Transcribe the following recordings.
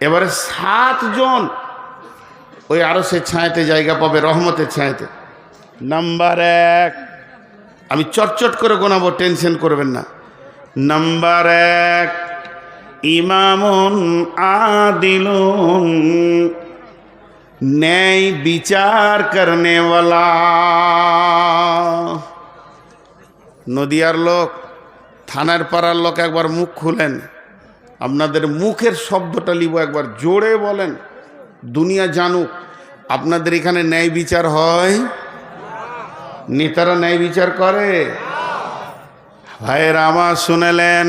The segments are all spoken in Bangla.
এবারে 7 জন ওই আরশের ছায়াতে জায়গা পাবে, রহমতের ছায়াতে। নাম্বার 1, আমি চটচট করে গোনাবো, টেনশন করবেন না। নাম্বার 1, ইমামুন আদিলুন, ন্যায় বিচার করনে ওয়ালা। নদিয়ার লোক, থানার পাড়ার লোক, একবার মুখ খুলেন, আপনাদের মুখের শব্দটা লিব, একবার জোরে বলেন, দুনিয়া জানুক আপনাদের এখানে ন্যায় বিচার হয়। নেতারা ন্যায় বিচার করে? ভাইয়েরা আমার শুনেলেন,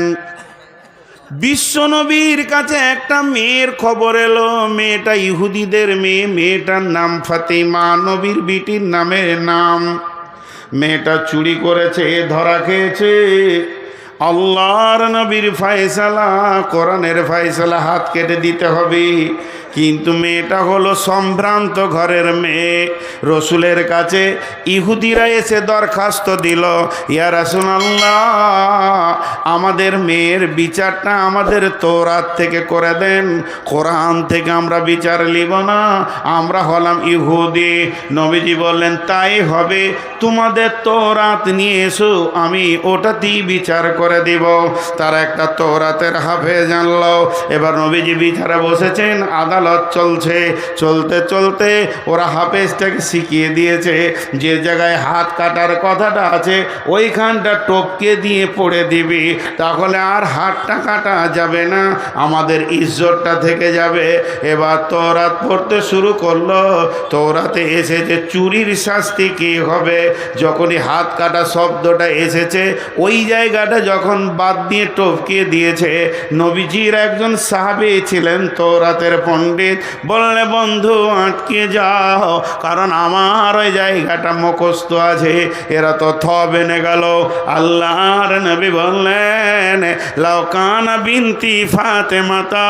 বিশ্বনবীর কাছে একটা মেয়ের খবর এলো। মেয়েটা ইহুদিদের মেয়ে, মেয়েটার নাম ফাতিমা, নবীর বিটির নামের নাম। মেয়েটা চুরি করেছে, ধরা খেয়েছে। আল্লাহর নবীর ফয়সালা, কোরআনের ফয়সালা, হাত কেটে দিতে হবে। কিন্তু মেয়েটা হলো সম্ভ্রান্ত ঘরের মেয়ে। রসুলের কাছে ইহুদিরা এসে দরখাস্ত দিল, ইয়া রাসূলুল্লাহ, আমাদের মেয়ের বিচারটা আমাদের তওরাত থেকে করে দেন, কোরআন থেকে আমরা বিচার নিব না, আমরা হলাম ইহুদি। নবীজি বললেন, তাই হবে, তোমাদের তওরাত নিয়ে এসো, আমি ওটাতেই বিচার করে দিব। তারা একটা তওরাতের হাফেজ আনলো। এবার নবীজি বিচারে বসেছেন, আদালত চলছে। চলতে চলতে ওরা হাফেজটাকে শিখিয়ে দিয়েছে, যে জায়গায় হাত কাটার কথাটা আছে ওইখানটা টপকে দিয়ে পড়ে দিবি, তাহলে আর হাতটা কাটা যাবে না, আমাদের ইজ্জতটা থেকে যাবে। এবার তওরাত পড়তে শুরু করলো। তওরাতে এসেছে চুরির শাস্তি কি হবে। যখনই হাত কাটা শব্দটা এসেছে, ওই জায়গাটা যখন বাদ দিয়ে টপকিয়ে দিয়েছে, নবীজির একজন সাহাবী ছিলেন তওরাতের পণ্ডিত, বললে, বন্ধু আটকে যাও, কারণ আমার ওই জায়গাটা মুখস্থ আছে। এরা তো বেনে গেল। আল্লাহর নবী বললেন, লাউ কানা বিনতি ফাতেমাতা,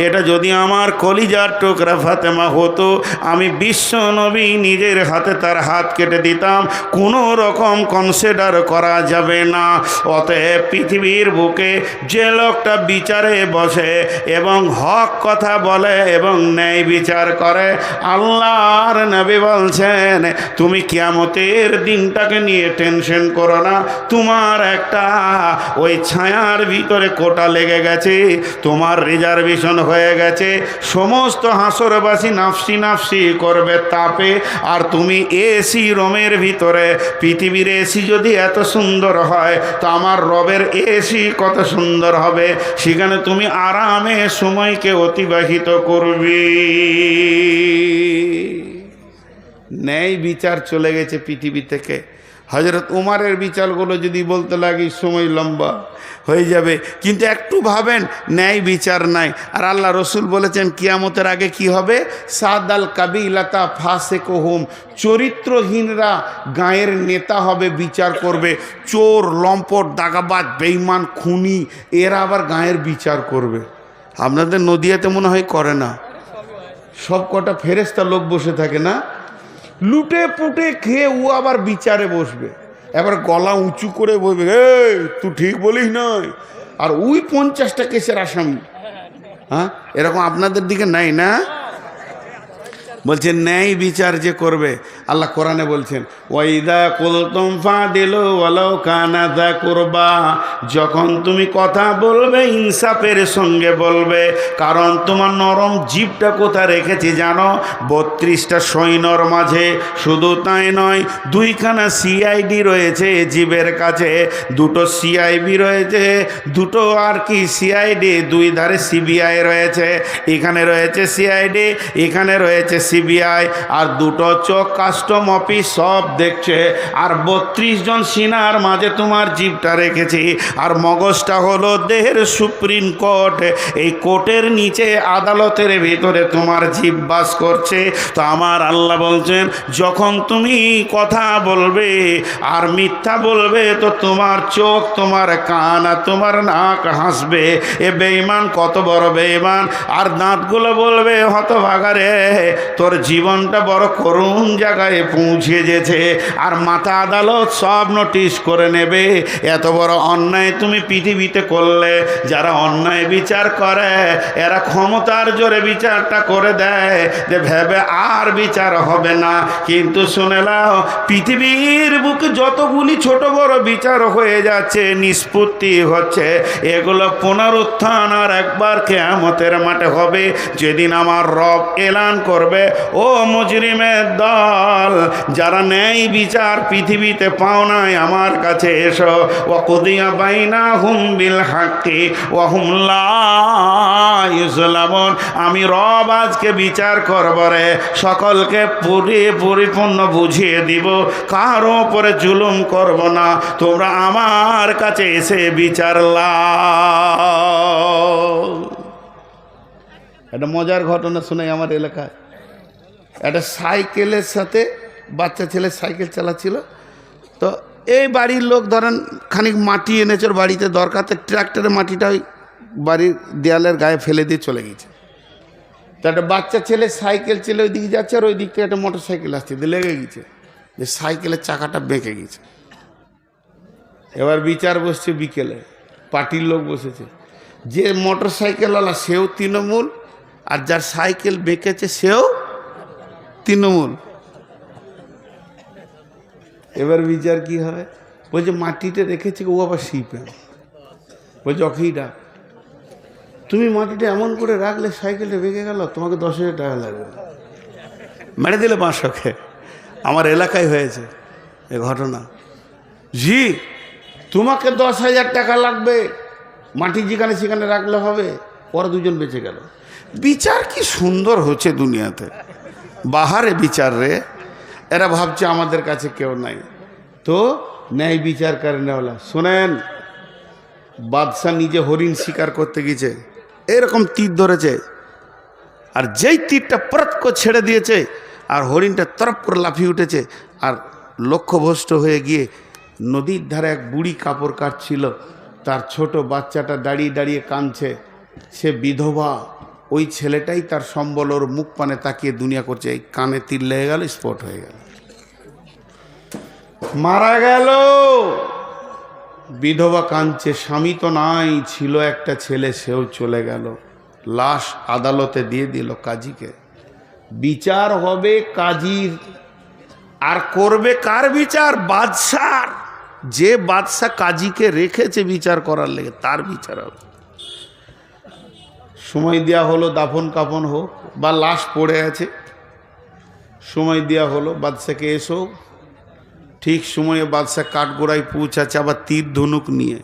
এটা যদি আমার কলিজার টুকরা ফাতেমা হতো, আমি বিশ্ব নবী নিজের হাতে তার হাত কেটে দিতাম, কোনো রকম কনসিডার করা যাবে না। অতএব পৃথিবীর বুকে যে লোকটা বিচারে বসে এবং হক কথা বলে এবং ন্যায় বিচার করে, আল্লাহর নবী বলছেন, তুমি কিয়ামতের দিনটাকে নিয়ে টেনশন করো না, তোমার একটা ওই ছায়ার ভিতরে কোটা লেগে গেছে, তোমার রিজার্ভেশন হয়ে গেছে। সমস্ত হাসরবাসী নাফসি নাফসি করবে তাপে, আর তুমি এসি রুমের ভিতরে। পৃথিবীর এসি যদি এত সুন্দর হয়, তো আমার রবের এসি কত সুন্দর হবে। সেখানে তুমি আরামে সময়কে অতিবাহিত করবে। ন্যায় বিচার চলে গেছে পৃথিবী থেকে। হযরত উমারের বিচারগুলো যদি বলতে লাগি সময় লম্বা হয়ে যাবে, কিন্তু একটু ভাবেন, ন্যায় বিচার নাই। আর আল্লাহ রসুল বলেছেন, কিয়ামতের আগে কি হবে? সাদাল কাবিলাতা ফাসিকুহুম, চরিত্রহীনরা গায়ের নেতা হবে, বিচার করবে। চোর, লম্পট, দাগাবাজ, বেঈমান, খুনি, এরা আবার গায়ের বিচার করবে। আপনাদের নদিয়াতে মনে হয় করে না? সব কটা ফেরেশতা লোক বসে থাকে না, লুটে পুটে খেয়ে ও আবার বিচারে বসবে। এবার গলা উঁচু করে বলবে, এই তুই ঠিক বলিস নয়, আর ওই 50টা কেসের আসামি। হ্যাঁ, এরকম আপনাদের দিকে নাই না? বলছেন ন্যায় বিচার যে করবে, আল্লাহ কোরআনে বলছেন, ওয়াইদা কুলতুম ফাদিলু ওয়ালাউ কানা যা কুরবা, যখন তুমি কথা বলবে ইনসাফের সঙ্গে বলবে। কারণ তোমার নরম জিভটা কোথায় রেখেছি জানো? 32টা সৈন্যর মাঝে। শুধু তাই নয়, 2খানা সিআইডি রয়েছে জিভের কাছে, 2টো সিআইবি রয়েছে, 2টো আর কি সিআইডি, 2 ধারে সিবিআই রয়েছে। এখানে রয়েছে সিআইডি, এখানে রয়েছে সিবিআই, আর 2টো চোখ কাস্টম অফিস সব দেখছে। আর 32 জন সিনার মাঝে তোমার জিভটা রেখেছি। আর মগজটা হলো দেহের সুপ্রিম কোর্ট, এই কোর্টের নিচে আদালতের ভিতরে তোমার জিভ বাস করছে। তো আমার আল্লাহ বলছেন, যখন তুমি কথা বলবে আর মিথ্যা বলবে, তো তোমার চোখ, তোমার কান আর তোমার নাক হাসবে, এ বেঈমান কত বড় বেঈমান। আর দাঁতগুলো বলবে, হতভাগা রে, তোর জীবনটা বড় করুণ জায়গায় জায়গায় পৌঁছে যেছে, আর মাথা আদালত সব নোটিশ করে নেবে এত বড় অন্যায় তুমি পৃথিবীতে করলে। যারা অন্যায় বিচার করে এরা ক্ষমতার জোরে বিচারটা করে দেয় যে ভেবে আর বিচার হবে না। কিন্তু শুনে নাও, পৃথিবীর বুকে যতগুলি ছোট বড় বিচার হয়ে যাচ্ছে, নিষ্পত্তি হচ্ছে, এগুলো পুনরুত্থান আর একবার কিয়ামতের মাঠে হবে, যেদিন আমার রব এলান করবে, ও মুজরিমের দল, যারা ন্যায় বিচার পৃথিবীতে পাও নাই, আমার কাছে এসো। ওয়াকুদিয়া বাইনাহুম বিল হাক্কি ওয়া হুম লা ইউজলামুন। আমি রব আজকে বিচার করব রে, সকলকে পরিপূর্ণ বুঝিয়ে দিব, কারো উপরে জুলুম করব না, তোমরা আমার কাছে এসে বিচার লাও। একটা মজার ঘটনা শোনাই আমার এলাকায়। একটা সাইকেলের সাথে বাচ্চা ছেলে সাইকেল চালাচ্ছিল, তো এই বাড়ির লোক ধরেন খানিক মাটি এনেছে, ওর বাড়িতে দরকার, তো ট্রাক্টরের মাটিটা ওই বাড়ির দেয়ালের গায়ে ফেলে দিয়ে চলে গেছে। তো একটা বাচ্চা ছেলে সাইকেল চেলে ওই দিকে যাচ্ছে, আর ওই দিক থেকে একটা মোটর সাইকেল আসছে, লেগে গেছে, যে সাইকেলের চাকাটা বেঁকে গেছে। এবার বিচার বসছে বিকেলে, পার্টির লোক বসেছে, যে মোটর সাইকেলওয়ালা সেও তৃণমূল, আর যার সাইকেল বেঁকেছে সেও তৃণমূল। এবার বিচার কি হয়? বলছে মাটিতে রেখেছে, ও আবার শিপে বলছে অখিটা, তুমি মাটিটা এমন করে রাখলে সাইকেলটা বেঁকে গেল, তোমাকে 10,000 টাকা লাগবে। মেরে দিলে 500। আমার এলাকায় হয়েছে এ ঘটনা। জি, তোমাকে 10,000 টাকা লাগবে, মাটি যেখানে সেখানে রাখলে হবে। পরে দুজন বেঁচে গেল। বিচার কি সুন্দর হচ্ছে দুনিয়াতে, বাহারে বিচার রে। এরা ভাবছে আমাদের কাছে কেউ নাই, তো ন্যায় বিচার করে নেওয়ালা। শোনেন, বাদশাহ নিজে হরিণ শিকার করতে গেছে, এরকম তীর ধরেছে, আর যেই তীরটা পরত করে ছেড়ে দিয়েছে, আর হরিণটা তরফ করে লাফিয়ে উঠেছে, আর লক্ষ্যভ্রষ্ট হয়ে গিয়ে নদীর ধারে এক বুড়ি কাপড় কাটছিল, তার ছোট বাচ্চাটা দাঁড়িয়ে দাঁড়িয়ে কাঁদছে, সে বিধবা। ওই ছেলেটাই তার সম্বল, ওর মুখ পানে তাকিয়ে দুনিয়া করছে, এই কানে তীর লেগে গেল, স্পট হয়ে গেল, মারা গেল। বিধবা কাঁদছে, স্বামী তো নাই, ছিল একটা ছেলে, সেও চলে গেল। লাশ আদালতে দিয়ে দিল কাজীকে। বিচার হবে কাজীর, আর করবে কার বিচার? বাদশার। যে বাদশা কাজীকে রেখেছে বিচার করার লেগে, তার বিচার হবে। সময় দেওয়া হলো, দাফন কাফন হোক, বা লাশ পড়ে আছে, সময় দেওয়া হলো বাদশাকে, এসো। ঠিক সময়ে বাদশাহ কাঠগোড়ায় পৌঁছাচ্ছে, আবার তীর ধনুক নিয়ে,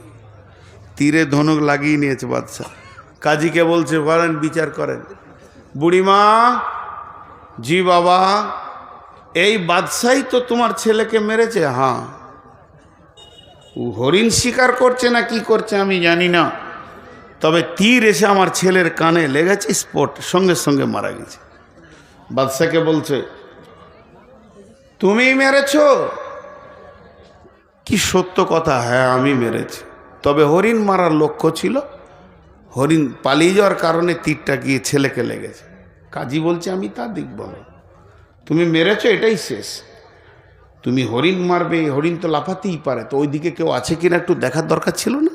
তীরে ধনুক লাগিয়ে নিয়েছে বাদশাহ। কাজীকে বলছে, বলেন বিচার করেন। বুড়িমা, জি বাবা, এই বাদশাই তো তোমার ছেলেকে মেরেছে। হ্যাঁ। ও হরিণ শিকার করছে না কি করছে আমি জানি না, তবে তীর এসে আমার ছেলের কানে লেগেছে, স্পট, সঙ্গে সঙ্গে মারা গেছে। বাদশাকে বলছে, তুমি মেরেছ? কি সত্য কথা? হ্যাঁ, আমি মেরেছি, তবে হরিণ মারার লক্ষ্য ছিল, হরিণ পালিয়ে যাওয়ার কারণে তীরটা গিয়ে ছেলেকে লেগেছে। কাজী বলছে, আমি তা দেখব না, তুমি মেরেছ, এটাই শেষ। তুমি হরিণ মারবে, হরিণ তো লাফাতেই পারে, তো ওইদিকে কেউ আছে কিনা একটু দেখার দরকার ছিল না?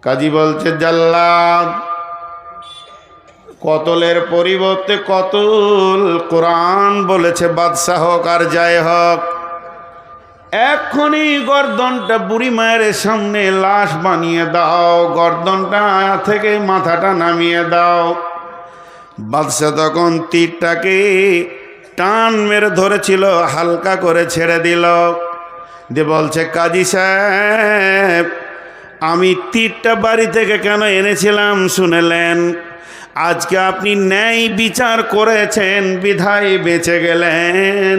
কাজী বলছে, জাল্লাদ, কতলের পরিবর্তে কতল। কোরআন বলেছে বাদশাহ হোক আর যাই হোক, এক্ষুনি গর্দনটা বুড়ি মায়ের সামনে লাশ বানিয়ে দাও, গর্দনটা থেকে মাথাটা নামিয়ে দাও। বাদশাহ তখন তীরটাকে টান মেরে ধরেছিল, হালকা করে ছেড়ে দিল, দিয়ে বলছে, কাজী সাহেব, আমি তীরটা বাড়ি থেকে কেন এনেছিলাম শুনেলেন? আজকে আপনি ন্যায় বিচার করেছেন বিধায় বেঁচে গেলেন।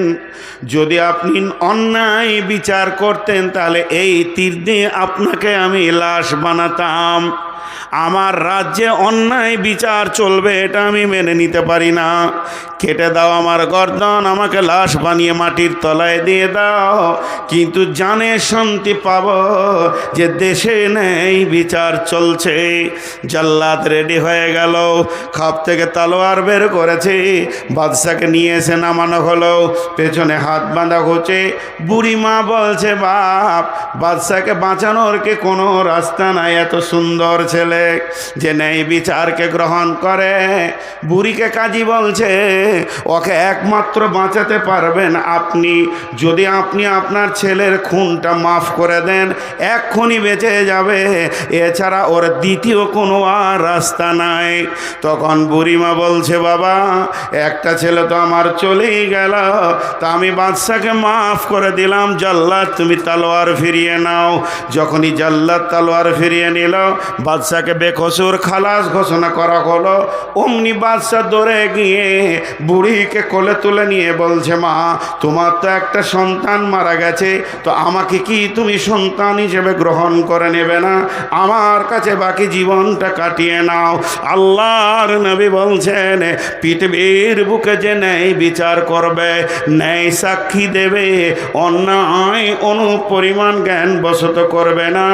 যদি আপনি অন্যায় বিচার করতেন, তাহলে এই তীর দিয়ে আপনাকে আমি লাশ বানাতাম। আমার রাজ্যে অন্যায় বিচার চলবে, এটা আমি মেনে নিতে পারি না। কেটে দাও আমার গর্দন, আমাকে লাশ বানিয়ে মাটির তলায় দিয়ে দাও, কিন্তু জানে শান্তি পাব যে দেশে নেই বিচার চলছে। জাল্লাদ রেডি হয়ে গেল, খাপ থেকে তলোয়ার বের করেছে, বাদশাকে নিয়ে এসে নামানো হলো, পেছনে হাত বাঁধা হচ্ছে। বুড়ি মা বলছে, বাপ, বাদশাকে বাঁচানোর কি কোনো রাস্তা নাই? এত সুন্দর ছেলে যে নেই বিচারকে গ্রহণ করে। বুড়িকে কাজী বলছে, ওকে একমাত্র বাঁচাতে পারবেন আপনি। যদি আপনি আপনার ছেলের খুনটা মাফ করে দেন, এক্ষুনি বেঁচে যাবে, এছাড়া ওর দ্বিতীয় কোনো আর রাস্তা নাই। তখন বুড়িমা বলছে, বাবা, একটা ছেলে তো আমার চলেই গেল, তা আমি বাদশাকে মাফ করে দিলাম, জাল্লাদ তুমি তলোয়ার ফিরিয়ে নাও। যখনই জাল্লাদ তলোয়ার ফিরিয়ে নিল, বাদশাকে বেকসুর খালাস ঘোষণা করা হলো। অমনি বাদশা দৌড়ে গিয়ে বুড়িকে কোলে তুলে নিয়ে বলছে, মা, তোমার তো একটা সন্তান মারা গেছে, তো আমাকে কি তুমি সন্তান হিসেবে গ্রহণ করে নেবে না? আমার কাছে বাকি জীবনটা কাটিয়ে নাও। আল্লাহর নবী বলছেন, পৃথিবীর বুকে যে ন্যায় বিচার করবে, ন্যায় সাক্ষী দেবে, অন্যায় অনুপরিমাণ জ্ঞান বশত করবে না।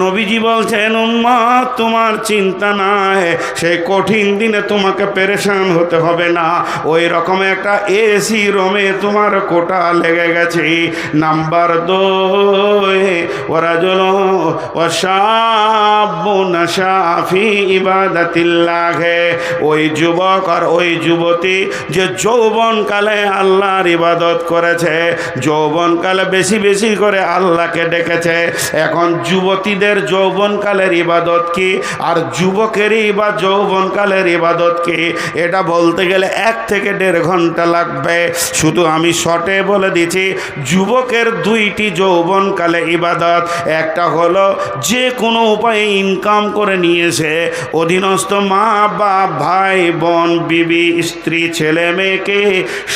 নবীজি বলছেন, উম্মত, তোমার চিন্তা নাই, সেই কঠিন দিনে তোমাকে পেরেশান হতে হবে না। ওই রকম একটা এসি রুমে তোমার কোটা লেগে গেছে। নাম্বার 2, ওয়ারাজুল ওয়াশাবুন শাফি ইবাদাতিল্লাহ, ওই যুবক আর ওই যুবতী যে যৌবনকালে আল্লাহর ইবাদত করেছে, যৌবনকালে বেশি বেশি করে আল্লাহকে ডেকেছে। এখন যুবতীদের যৌবনকালের ইবাদত কি, আর যুবকেরই বা যৌবনকালের ইবাদত কি, এটা বলতে গেলে 1 থেকে 1.5 ঘন্টা লাগবে। শুধু আমি শর্টে বলে দিচ্ছি, যুবকের 2টি যৌবনকালে ইবাদত। একটা হলো যে কোনো উপায়ে ইনকাম করে নিয়েছে, অধীনস্থ মা বাপ, ভাই বোন, বিবি, স্ত্রী, ছেলে মেয়েকে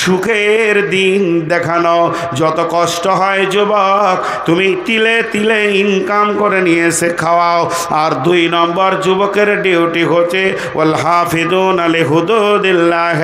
সুখের দিন দেখানো। যত কষ্ট হয় যুবক, তুমি তিলে তিলে ইনকাম করে নিয়ে এসে খাওয়াও। আর 2 নম্বর যুবকের ডিউটি হচ্ছে ওয়াল হাফিজুন আলি হুদুদিল্লাহ,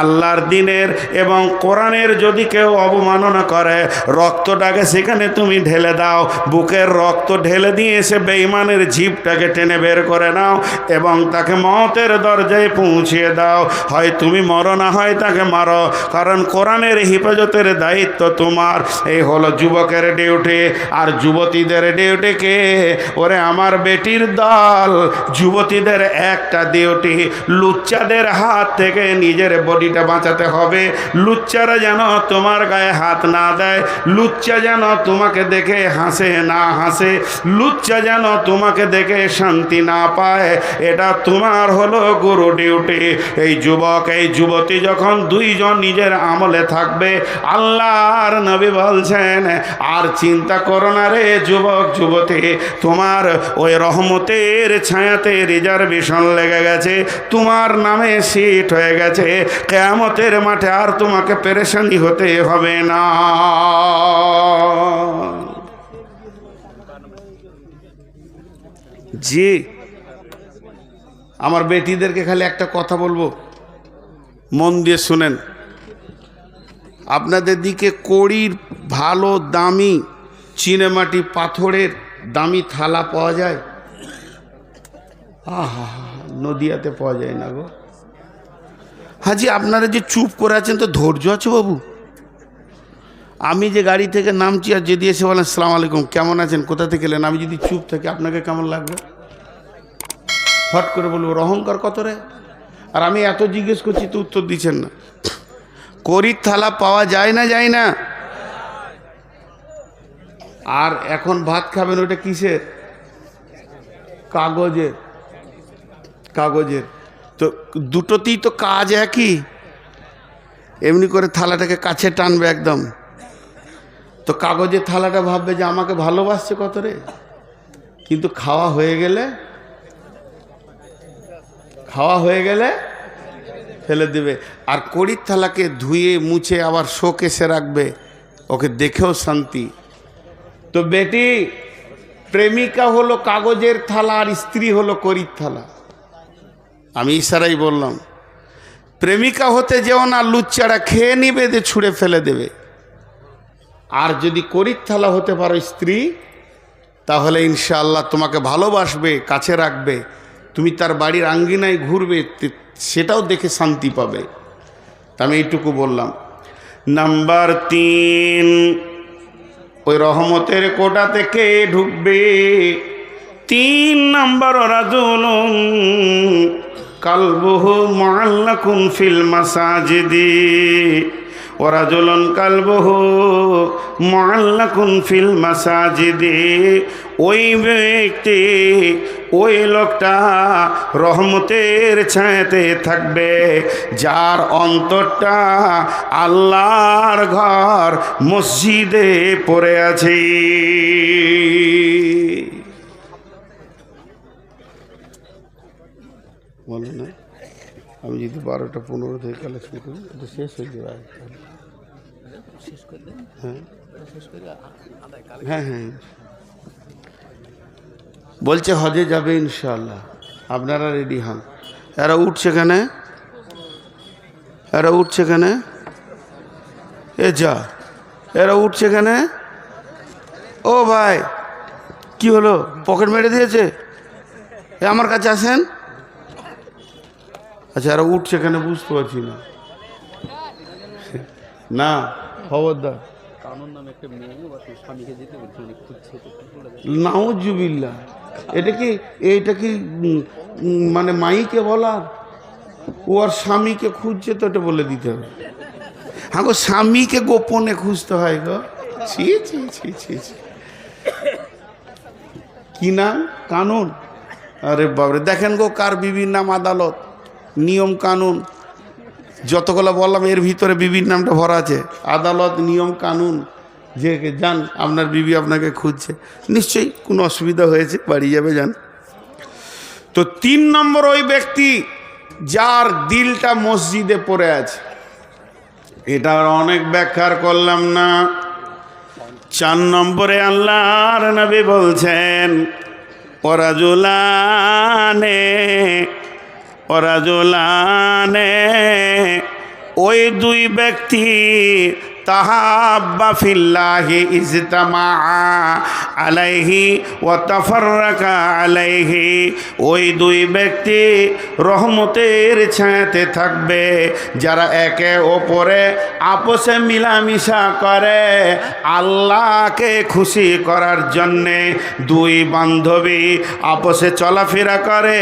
আল্লাহর দিনের এবং কোরআনের যদি কেউ অবমাননা করে, রক্তটাকে সেখানে তুমি ঢেলে দাও, বুকের রক্ত ঢেলে দিয়ে এসে বেঈমানের জিভটাকে টেনে বের করে নাও এবং তাকে মওতের দরজায় পৌঁছিয়ে দাও। হয় তুমি মরো, না হয় তাকে মারো, কারণ কোরআনের হিফাজতের দায়িত্ব তোমার। এই হলো যুবকের ডিউটি। আর যুবতীদের ডিউটি কে? ওরে আমার বেটির দল, যুবতীদের একটা ডিউটি, লুচ্চাদের হাত থেকে নিজের বডিটা বাঁচাতে হবে। লুচ্চারা যেন তোমার গায়ে হাত না দেয়, লুচ্চা যেন তোমাকে দেখে হাসে না হাসে, লুচ্চা যেন তোমাকে দেখে শান্তি না পায়। এটা তোমার হলো গুরু ডিউটি। এই যুবক এই যুবতী যখন 2 জন নিজের আমলে থাকবে, আল্লাহর নবী বলছেন, আর চিন্তা করো না রে যুবক যুবতী, তোমার ওই রহমতের ছায়াতে রিজার্ভেশন লেগে গেছে, তোমার নামে সিট হয়ে গেছে। কিয়ামতের মাঠে আর তোমাকে পেরেশানি হতে হবে না। জি, আমার বেটিদেরকে খালি একটা কথা বলবো, মন দিয়ে শুনেন। আপনাদের দিকে কড়ির ভালো দামি চিনেমাটি পাথরের দামি থালা পাওয়া যায়? আহা, নদিয়াতে পাওয়া যায় না গো। হাজি, আপনারা যে চুপ করে আছেন, তো ধৈর্য আছে বাবু? আমি যে গাড়ি থেকে নামছি আর যদি এসে বলেন আসসালামু আলাইকুম, কেমন আছেন, কোথা থেকে এলেন, আমি যদি চুপ থাকি আপনাকে কেমন লাগবে? ফট করে বলবো অহংকার কত রে? আর আমি এত জিজ্ঞেস করছি তো উত্তর দিচ্ছেন না। কড়ির থালা পাওয়া যায় না, যায় না? আর এখন ভাত খাবেন, ওটা কিসের? কাগজের। কাগজের তো দুটোতেই তো কাজ একই। এমনি করে থালাটাকে কাছে টানবে একদম, তো কাগজের থালাটা ভাববে যে আমাকে ভালোবাসছে কত রে, কিন্তু খাওয়া হয়ে গেলে ফেলে দেবে। আর কড়ির থালাকে ধুয়ে মুছে আবার শোকেসে রাখবে, ওকে দেখেও শান্তি। তো বেটি, প্রেমিকা হলো কাগজের থালা আর স্ত্রী হলো করির থালা। আমি ইশারাই বললাম, প্রেমিকা হতে যেও না, লুচ্চারা খেয়ে নিবে, দিয়ে ছুঁড়ে ফেলে দেবে। আর যদি করির থালা হতে পারো স্ত্রী, তাহলে ইনশাআল্লাহ তোমাকে ভালোবাসবে, কাছে রাখবে, তুমি তার বাড়ির আঙ্গিনায় ঘুরবে, সেটাও দেখে শান্তি পাবে। আমি এইটুকু বললাম। নাম্বার 3, ওই রহমতের কোটা থেকে ঢুকবে 3 নম্বর, রাজুলুন কালবুহু মুআল্লাকুন ফিল মাসাজিদি, ওয়ারাজুলুন কালবুহু মুআল্লাকুন ফিল মাসাজিদি। ওই ব্যক্তি, ওই লোকটা রহমতের ছায়াতে থাকবে যার অন্তরটা আল্লাহর ঘর মসজিদে পড়ে আছে। বলো না, আমি যদি 12টা 15 থেকে কালেকশন করি, এটা শেষ হয়ে যাবে। হ্যাঁ হ্যাঁ, বলছে হজে যাবে ইনশাআল্লাহ, আপনারা রেডি হন। এরা উঠছে কেনে, এরা উঠছে কেনে, এ যা, এরা উঠছে কেনে? ও ভাই, কি হলো, পকেট মেরে দিয়েছে? এ আমার কাছে আসেন। আচ্ছা, এরা উঠছে কেন বুঝতে পারছি না। না, খবরদার, নাউজুবিল্লাহ, এটা কি মানে মাইকে বলার? ও আর স্বামীকে খুঁজছে তো, এটা বলে দিতে হবে। হ্যাঁ গো, স্বামীকে গোপনে খুঁজতে হয় গো। ছি ছি ছি ছি ছি। কি নাম? কানুন। আরে বাবরে, দেখেন গো, কার বিবির নাম আদালত, নিয়ম কানুন, যতগুলো বললাম এর ভিতরে বিবির নামটা ভরা আছে। আদালত, নিয়ম কানুন, যে যান, আপনার বিবি আপনাকে খুঁজছে, নিশ্চয়ই কোনো অসুবিধা হয়েছে, বাড়ি যাবে, যান। তো 3 নম্বর ওই ব্যক্তি যার দিলটা মসজিদে পড়ে আছে। এটা অনেক ব্যাখ্যার করলাম না। 4 নম্বরে আল্লাহর নবী বলছেন, ওরাজুলানে, ওই 2 ব্যক্তি তাহাব্বা ফিল্লাহি ইজতামা আলাইহি ওয়া তাফাররাকা আলাইহি। ওই 2 ব্যক্তি রহমতের ছায়াতে থাকবে যারা একে অপরে আপোষে মিলামিশা করে আল্লাহকে খুশি করার জন্যে। 2 বান্ধবী আপোষে চলাফেরা করে,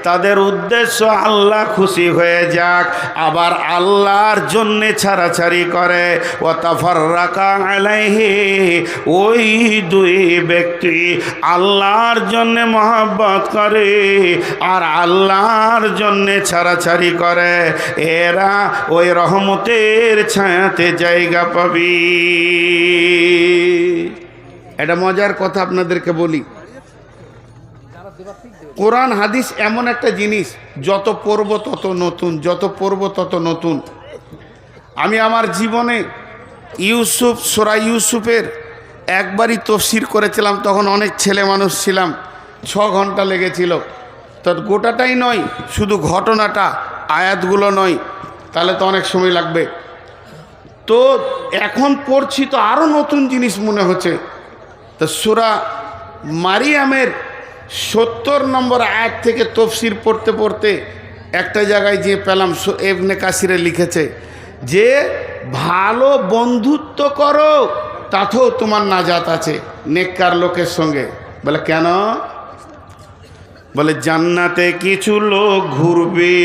তাদের উদ্দেশ্য আল্লাহ খুশি হয়ে যাক, আবার আল্লাহর জন্যে ছাড়াছাড়ি করে। ওয়া তাফাররাকা আলাইহি, ওই 2 ব্যক্তি আল্লাহর জন্যে মহব্বত করে আর আল্লাহর জন্যে ছাড়াছাড়ি করে, এরা ওই রহমতের ছায়াতে জায়গা পাবে। এটা মজার কথা আপনাদেরকে বলি। কোরআন হাদিস এমন একটা জিনিস, যত পড়ব তত নতুন, যত পড়ব তত নতুন। আমি আমার জীবনে সূরা ইউসুফের একবারই তাফসীর করেছিলাম, তখন অনেক ছেলে মানুষ ছিলাম, 6 ঘন্টা লেগেছিল। তো গোটাটাই নয়, শুধু ঘটনাটা, আয়াতগুলো নয়, তাহলে তো অনেক সময় লাগবে। তো এখন পড়ছি তো আরও নতুন জিনিস মনে হচ্ছে। তো সূরা মারিয়ামের 70 নম্বর আয়াত থেকে তাফসীর পড়তে পড়তে একটা জায়গায় যে পেলাম, ইবনে কাসিরে লিখেছে যে ভালো বন্ধুত্ব করো, তাতেও তোমার নাজাত আছে নেককার লোকের সঙ্গে। বলে কেন? বলে জান্নাতে কিছু লোক ঘুরবে,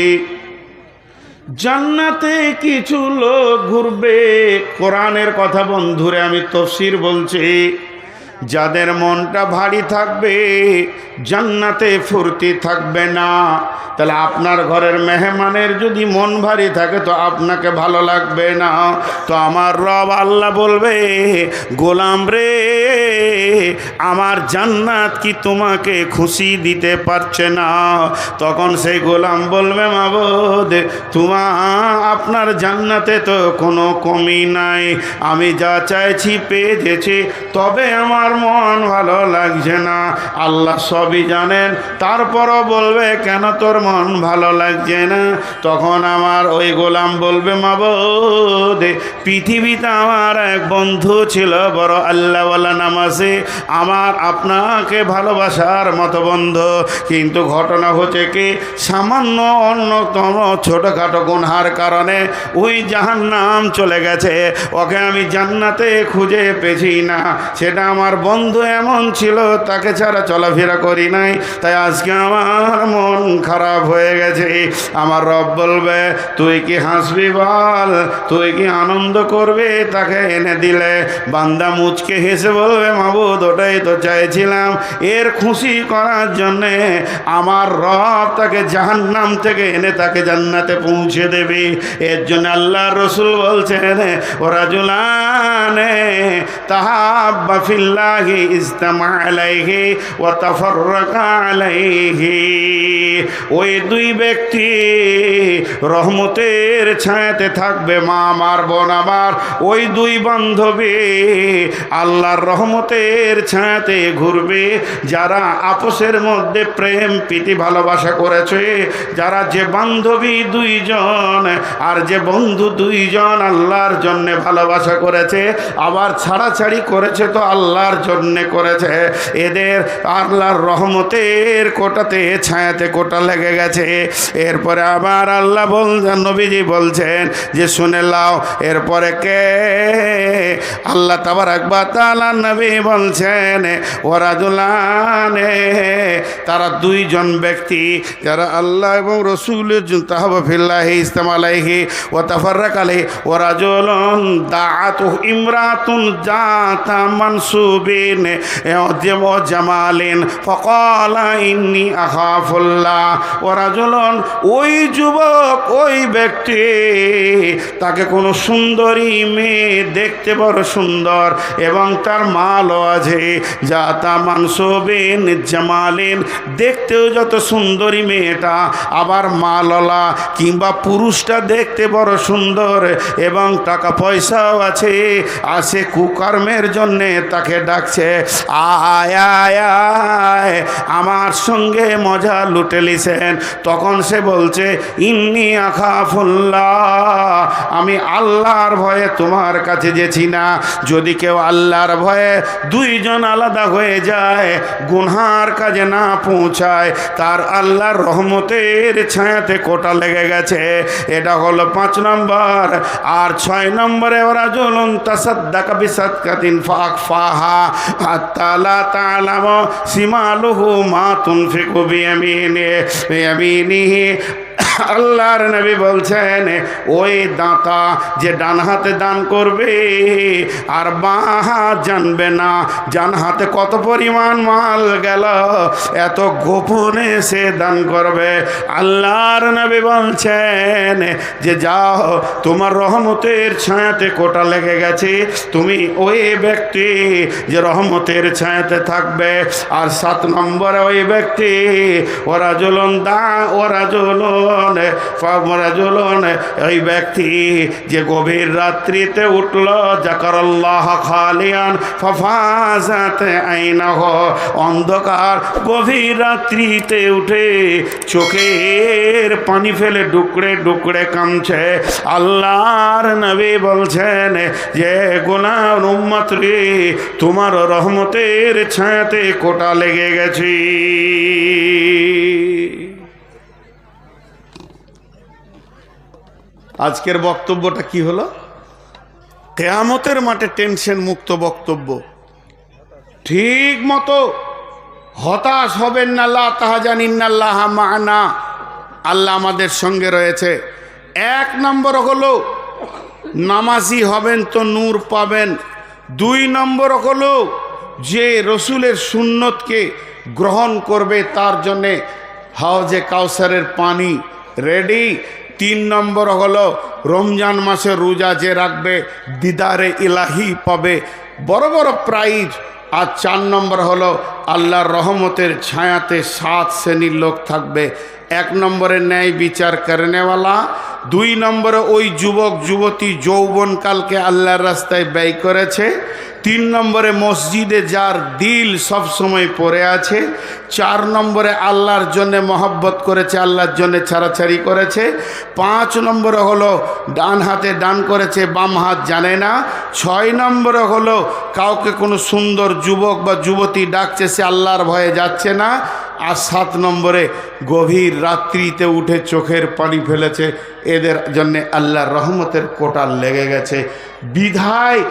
জান্নাতে কিছু লোক ঘুরবে। কোরআনের কথা বন্ধুরে, আমি তাফসীর বলছি। যাদের মনটা ভারী থাকবে, জান্নাতে ফুর্তি থাকবে না। তাহলে আপনার ঘরের মেহমানের যদি মন ভারী থাকে তো আপনাকে ভালো লাগবে না। তো আমার রব আল্লাহ বলবে, গোলাম রে, আমার জান্নাত কি তোমাকে খুশি দিতে পারছে না? তখন সেই গোলাম বলবে, মাবুদ, আপনার জান্নাতে তো কোনো কমি নাই, আমি যা চাইছি পেয়ে গেছি, তবে আমার মন ভালো লাগছে না। আল্লাহ সবই জানেন, তারপরও বলবে কেন তোর মন ভালো লাগছে না? তখন আমার ওই গোলাম বলবে, মাবুদ, পৃথিবীতে আমার এক বন্ধু ছিল বড় আল্লাহওয়ালা নামাজি, আমার আপনাকে ভালোবাসার মতো বন্ধু, কিন্তু ঘটনা হচ্ছে কি, সামান্য অন্যতম ছোটোখাটো গুনহার কারণে ওই জাহান্নাম চলে গেছে। ওকে আমি জান্নাতে খুঁজে পেছি না। সেটা আমার বন্ধু এমন ছিল, তাকে ছাড়া চলাফেরা করি নাই, তাই আজকে আমার মন খারাপ হয়ে গেছে। আমার রব বলবে, তুই কি হাসবি বল, তুই কি আনন্দ করবে তাকে এনে দিলে? বান্দা মুচকে হেসে বলবে, মাবুদ, ওটাই তো চাইছিলাম। এর খুশি করার জন্যে আমার রব তাকে জাহান্নাম থেকে এনে তাকে জান্নাতে পৌঁছে দেবে। এর জন্য আল্লাহ রসুল বলছেন, ওরা জুলানে তাহাব্বা ফিল্লাহি ইজতামা আলাইহি ওয়া তাফাররাকা আলাইহি। ওই দুই ব্যক্তি রহমতের ছায়াতে থাকবে। মা আমার, বোন আমার, ওই দুই বান্ধবী আল্লাহর রহমতের ছায়াতে ঘুরবে। যারা আপসের মধ্যে প্রেম প্রীতি ভালোবাসা করেছে, যারা যে বান্ধবী দুইজন আর যে বন্ধু দুইজন আল্লাহর জন্যে ভালোবাসা করেছে, আবার ছাড়াছাড়ি করেছে তো আল্লাহর জন্যে করেছে, এদের আল্লাহর রহমতের কোটাতে ছায়াতে কোটা লেগে গেছে। এরপরে আবার আল্লাহ বলছেন, নবীজি বলছেন যে শুনে লাও, এরপরে কে? আল্লাহ তাবারাক ওয়া তাআলা নবী বলছেন, ওরা জুলানে, তারা দুইজন ব্যক্তি যারা আল্লাহ এবং রসুলের তাহাব্বা ফিল্লাহি ইজতামা আলাইহি ওয়া তাফাররাকা আলাইহি। ওরা জুলুন দাআতু ইমরাতুন জাতা মানসুবিন ওয়া জামালিন ফাকালা ইন্নী আখাফুল্লাহ। ওরা জুলুন, ওই যুবক, ওই ব্যক্তি, তাকে কোনো সুন্দরী মেয়ে দেখতে বড় সুন্দর এবং তার মালও আছে, জাতা মানসুবিন জামালিন, দেখতেও যত সুন্দরী মেয়েটা, আবার মাললা কিংবা পুরুষটা দেখতে বড় সুন্দর এবং টাকা পয়সাও আছে, আর সে কুকর্মের জন্যে তাকে ডাকছে, আয় আয় আয় আমার সঙ্গে মজা লুটে লিছেন। তখন সে বলছে, ইন্নী আখাফুল্লাহ, আমি আল্লাহর ভয়ে তোমার কাছে যেছি না। যদি কেউ আল্লাহর ভয়ে দুইজন আলাদা হয়ে যায়, গুনহার কাজে না পৌঁছায়, তার আল্লাহর রহমতের ছায়াতে কোটা লেগে গেছে। এটা হলো 5 নম্বর। আর 6 নম্বরে, ওরা জুলুন তাসাদ্দাকা বিসাদকাতিন ফাআখফাহা হাত্তা লা তা'লামু শিমালুহু মা তুনফিকু বিয়ামিনিহি। আল্লাহর নবী বলছেন, ওই দাতা যে ডান হাতে দান করবে আর বাঁ হাত জানবে না ডান হাতে কত পরিমাণ মাল গেল, এত গোপনে সে দান করবে। আল্লাহর নবী বলছেন যে যাও, তোমার রহমতের ছায়াতে কোটা লেগে গেছে, তুমি ওই ব্যক্তি যে রহমতের ছায়াতে থাকবে। আর 7 নম্বরে ওই ব্যক্তি, ওরা জুলুন ওই ব্যক্তি যে গভীর রাত্রিতে উঠল, যাকারাল্লাহ খালিয়ান ফাফাজাত আইনাহু, অন্ধকার গভীর রাত্রিতে উঠে চোখের পানি ফেলে ডুকরে ডুকরে কামছে। আল্লাহর নবী বলছেন যে গোলাম উম্মত রে, তোমার রহমতের ছায়াতে কোটা লেগে গেছে। আজকের বক্তব্যটা কি হলো? কিয়ামতের মাঠে টেনশন মুক্ত বক্তব্য। ঠিক মতো হতাশ হবেন না, লা তাহজান ইন্নাল্লাহ মা'না, আল্লাহ আমাদের সঙ্গে রয়েছে। 1 নম্বর হলো নামাজি হবেন তো নূর পাবেন। 2 নম্বর হলো যে রসুলের সুন্নতকে গ্রহণ করবে তার জন্যে হাউজে কাউসারের পানি রেডি। 3 নম্বর হলো রমজান মাসে রোজা যে রাখবে দিদারে ইলাহি পাবে, বড় বড় প্রাইজ। আর 4 নম্বর হলো আল্লাহর রহমতের ছায়াতে 7 শ্রেণীর লোক থাকবে। 1 নম্বরে ন্যায় বিচার করেনেওয়ালা, 2 নম্বরে ওই যুবক যুবতী যৌবনকালকে আল্লাহর রাস্তায় ব্যয় করেছে, 3 নম্বরে মসজিদে যার দিল সব সময় পড়ে আছে। 4 নম্বরে আল্লাহর জন্য মহব্বত করেছে, আল্লাহর জন্য ছাড়াছাড়ি করেছে। 5 নম্বরে হলো ডান হাতে দান করেছে, বাম হাত জানে না। 6 নম্বরে হলো কাউকে কোনো সুন্দর যুবক বা যুবতী ডাকছে, সে আল্লাহর ভয়ে যাচ্ছে না। আর 7 নম্বরে গভীর রাত্রিতে উঠে চোখের পানি ফেলেছে, এদের জন্যে আল্লাহর রহমতের কোটাল লেগে গেছে। বিধায়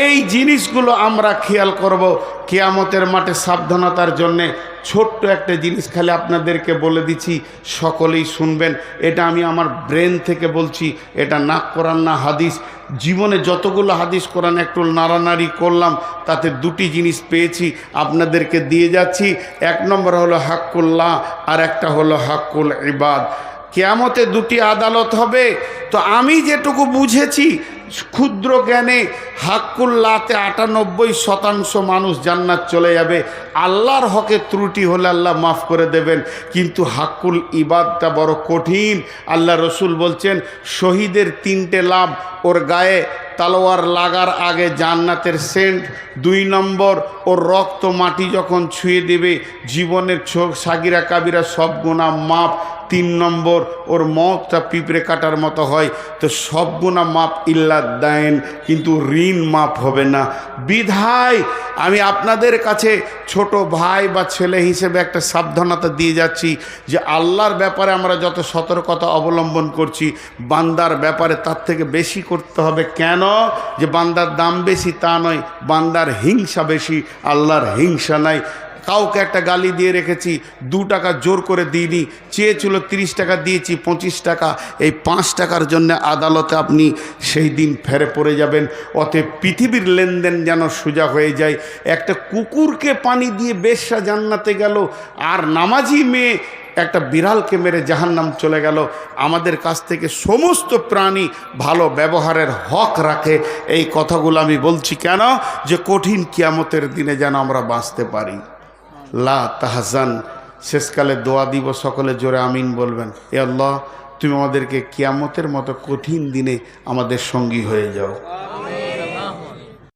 এই জিনিসগুলো আমরা খেয়াল করব কিয়ামতের মাঠে সাবধানতার জন্যে। ছোট্ট একটা জিনিস খালি আপনাদেরকে বলে দিচ্ছি, সকলেই শুনবেন। এটা আমি আমার ব্রেন থেকে বলছি, এটা না কোরআন না হাদিস। জীবনে যতগুলো হাদিস কোরআন একটু নাড়ানাড়ি করলাম, তাতে 2টি জিনিস পেয়েছি, আপনাদেরকে দিয়ে যাচ্ছি। 1 নম্বর হলো হাক্কুল্লাহ, আর একটা হলো হাক্কুল ইবাদ। কিয়ামতে 2টি আদালত হবে। তো আমি যেটুকু বুঝেছি ক্ষুদ্র জ্ঞানে, হাক্কুল্লাহতে 98% মানুষ জান্নাত চলে যাবে। আল্লাহর হকে ত্রুটি হলে আল্লাহ মাফ করে দেবেন, কিন্তু হাক্কুল ইবাদটা বড় কঠিন। আল্লাহ রসুল বলছেন শহীদের 3টে লাভ, ওর গায়ে তলোয়ার লাগার আগে জান্নাতের সেন্ট। 2 নম্বর, ওর রক্ত মাটি যখন ছুঁয়ে দেবে জীবনের সাগিরা কাবিরা সব গুনাহ মাপ। 3 নম্বর, ওর মতটা পিঁপড়ে কাটার মতো হয়। তো সব গুনাহ মাপ ইল্লা দাইন, কিন্তু ঋণ মাপ হবে না। বিধায় আমি আপনাদের কাছে ছোট ভাই বা ছেলে হিসেবে একটা সাবধানতা দিয়ে যাচ্ছি যে আল্লাহর ব্যাপারে আমরা যত সতর্কতা অবলম্বন করছি, বান্দার ব্যাপারে তার থেকে বেশি করতে হবে। কেন? যে বান্দার দাম বেশি তা নয়, বান্দার হিংসা বেশি, আল্লাহর হিংসা নাই। কাউকে একটা গালি দিয়ে রেখেছি, 2 টাকা জোর করে দিইনি, চেয়েছিল 30 টাকা দিয়েছি 25 টাকা। এই 5 টাকার জন্য আদালতে আপনি সেই দিন ফেরে পড়ে যাবেন। অতএব পৃথিবীর লেনদেন যেন সোজা হয়ে যায়। একটা কুকুরকে পানি দিয়ে বেশ্যা জান্নাতে গেল, আর নামাজি মেয়ে একটা বিড়ালকে মেরে জাহান্নাম চলে গেল। আমাদের কাছ থেকে সমস্ত প্রাণী ভালো ব্যবহারের হক রাখে। এই কথাগুলো আমি বলছি কেন? যে কঠিন কিয়ামতের দিনে যেন আমরা বাঁচতে পারি। লা তাহজান। শেষকালে দোয়া দিব, সকলে জোরে আমিন বলবেন। এ আল্লাহ, তুমি আমাদেরকে কিয়ামতের মতো কঠিন দিনে আমাদের সঙ্গী হয়ে যাও।